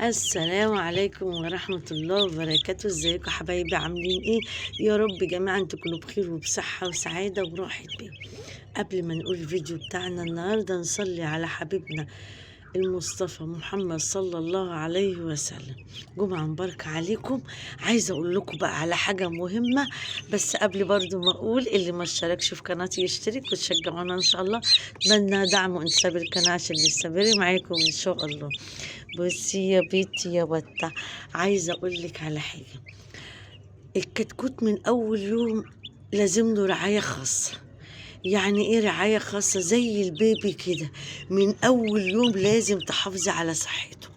السلام عليكم ورحمة الله وبركاته. ازيكم حبايبي؟ عاملين ايه؟ يا رب جميعا تكونوا بخير وبصحة وسعادة وراحة بال. قبل ما نقول الفيديو بتاعنا النهاردة، نصلي على حبيبنا المصطفى محمد صلى الله عليه وسلم. جمعة مباركة عليكم. عايزة اقول لكم بقى على حاجة مهمة، بس قبل برضو ما اقول، اللي ما اشتركش في قناتي يشترك وتشجعونا ان شاء الله. اتمنى دعم وانتساب القناة عشان نستمر معاكم ان شاء الله. بصي يا بيتي يا بطة، عايزة أقولك على حاجة. الكتكوت من أول يوم لازم له رعاية خاصة. يعني إيه رعاية خاصة؟ زي البيبي كده، من أول يوم لازم تحافظي على صحته.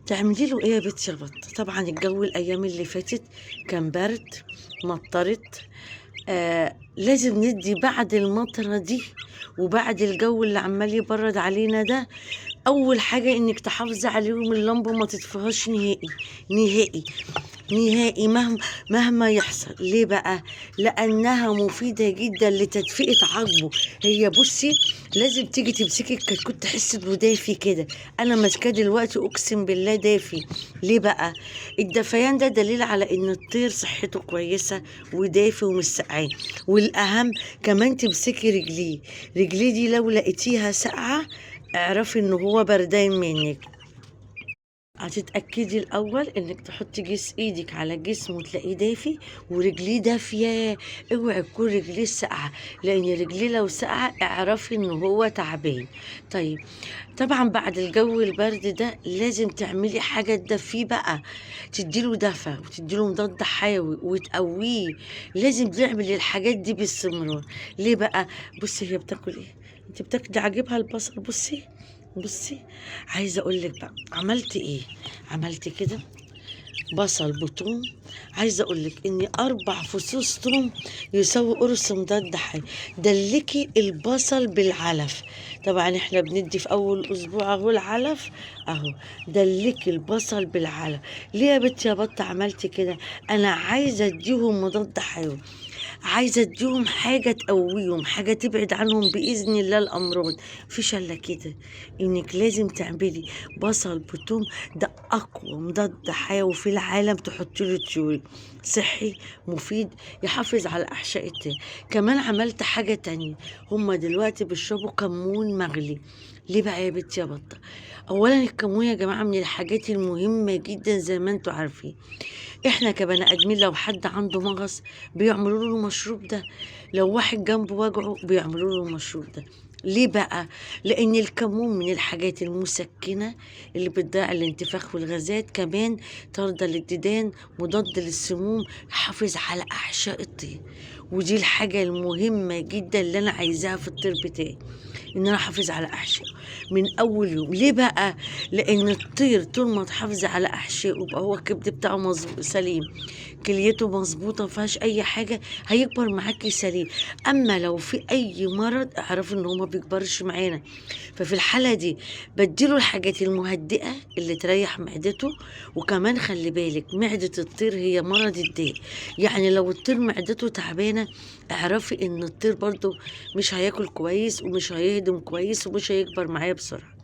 تعملي له إيه يا بيتي يا بطة؟ طبعا الجو الأيام اللي فاتت كان برد، مطرت. لازم ندي بعد المطرة دي وبعد الجو اللي عمال يبرد علينا ده، اول حاجه انك تحافظي عليهم، اللمبه ما تطفيهاش نهائي نهائي نهائي، مهما يحصل. ليه بقى؟ لانها مفيده جدا لتدفئه عظمه. هي بصي، لازم تيجي تمسكي الكتكوت تحسي انه دافي كده. انا ماسكاه دلوقتي اقسم بالله دافي. ليه بقى؟ الدفيان ده دليل على ان الطير صحته كويسه ودافي ومش سقعان. والاهم كمان تمسكي رجليه. رجليه دي لو لقيتيها ساقعه، اعرفي ان هو بردان منك. هتتأكدي الأول إنك تحطي إيدك على جسمه وتلاقيه دافي ورجليه دافية. اوعي تكون رجليه ساقعة، لأن رجليه لو ساقعة اعرفي إن هو تعبان. طيب، طبعا بعد الجو البرد ده لازم تعملي حاجة تدفيه بقى، تديله دفى وتديله مضاد حيوي وتقويه. لازم نعمل الحاجات دي باستمرار. ليه بقى؟ بصي هي بتاكل ايه؟ انت بتاكلي عاجبها البصل. بصي بصي، عايزه اقول لك بقى عملت ايه. عملت كده بصل بثوم. عايزه اقول لك ان 4 فصوص ثوم يساوي قرص مضاد حيوي. دلكي البصل بالعلف. طبعا احنا بندي في اول اسبوع اهو العلف اهو. دلكي البصل بالعلف. ليه يا بنتي يا بطه عملتي كده؟ انا عايزه اديهم مضاد حيوي، عايزه اديهم حاجه تقويهم، حاجه تبعد عنهم باذن الله الامراض. مفيش الا كده، انك لازم تعملي بصل بثوم. ده اقوى مضاد حيوي في العالم. تحطي له طيور، صحي مفيد، يحافظ على احشاء التاني. كمان عملت حاجه تانية، هما دلوقتي بيشربوا كمون مغلي. ليه بقى يا بنتي يا بطه؟ اولا الكمون يا جماعه من الحاجات المهمه جدا زي ما انتوا عارفين. احنا كبني ادمين لو حد عنده مغص بيعملوا له المشروب ده، لو واحد جنبه وجعه بيعملوا له المشروب ده. ليه بقى؟ لان الكمون من الحاجات المسكنه اللي بتضيع الانتفاخ والغازات، كمان طارده للديدان، مضاد للسموم، يحافظ على احشاء الطين. ودي الحاجه المهمه جدا اللي انا عايزاها في الطير بتاعي، ان انا احافظ على احشائه من اول يوم. ليه بقى؟ لان الطير طول ما تحافظي على احشائه يبقى هو الكبد بتاعه سليم، كليته مظبوطه ما فيهاش اي حاجه، هيكبر معاكي سليم. اما لو في اي مرض اعرفي ان هو ما بيكبرش معانا. ففي الحاله دي بديله الحاجات المهدئه اللي تريح معدته. وكمان خلي بالك، معده الطير هي مرض الداء. يعني لو الطير معدته تعبانه، اعرفي ان الطير برضو مش هياكل كويس ومش هيهضم كويس ومش هيكبر معايا بسرعه.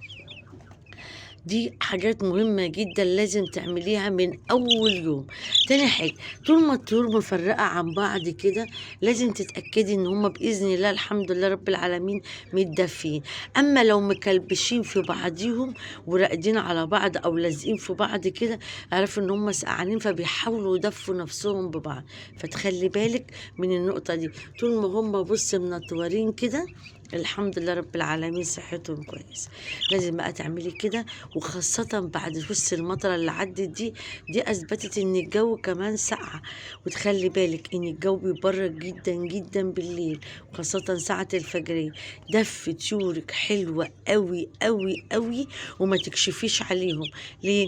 دي حاجات مهمة جدا لازم تعمليها من أول يوم. تاني حاجة، طول ما الطيور مفرقة عن بعض كده لازم تتأكدي إن هما بإذن الله الحمد لله رب العالمين متدفين. أما لو مكلبشين في بعضيهم وراقدين على بعض أو لازقين في بعض كده، اعرفوا إن هما سقعانين فبيحاولوا يدفوا نفسهم ببعض. فتخلي بالك من النقطة دي. طول ما هما بص منطورين كده، الحمد لله رب العالمين صحتهم كويس. لازم بقى تعملي كده، وخاصة بعد بص المطرة اللي عدت دي أثبتت إن الجو كمان ساقعة. وتخلي بالك إن الجو بيبرد جدا جدا بالليل، وخاصة ساعة الفجرية. دفي طيورك حلوة قوي قوي قوي، وما تكشفيش عليهم. ليه؟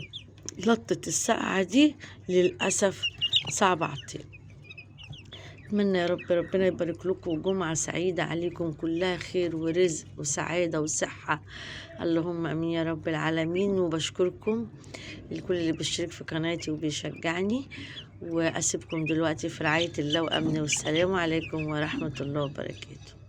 لطة السقعة دي للأسف صعبة على الطير. أتمنى يا رب ربنا يبارك لكم، وجمعة سعيدة عليكم كلها خير ورزق وسعادة وصحة. اللهم امين يا رب العالمين. وبشكركم الكل اللي بيشترك في قناتي وبيشجعني. واسيبكم دلوقتي في رعاية الله وامنه، والسلام عليكم ورحمة الله وبركاته.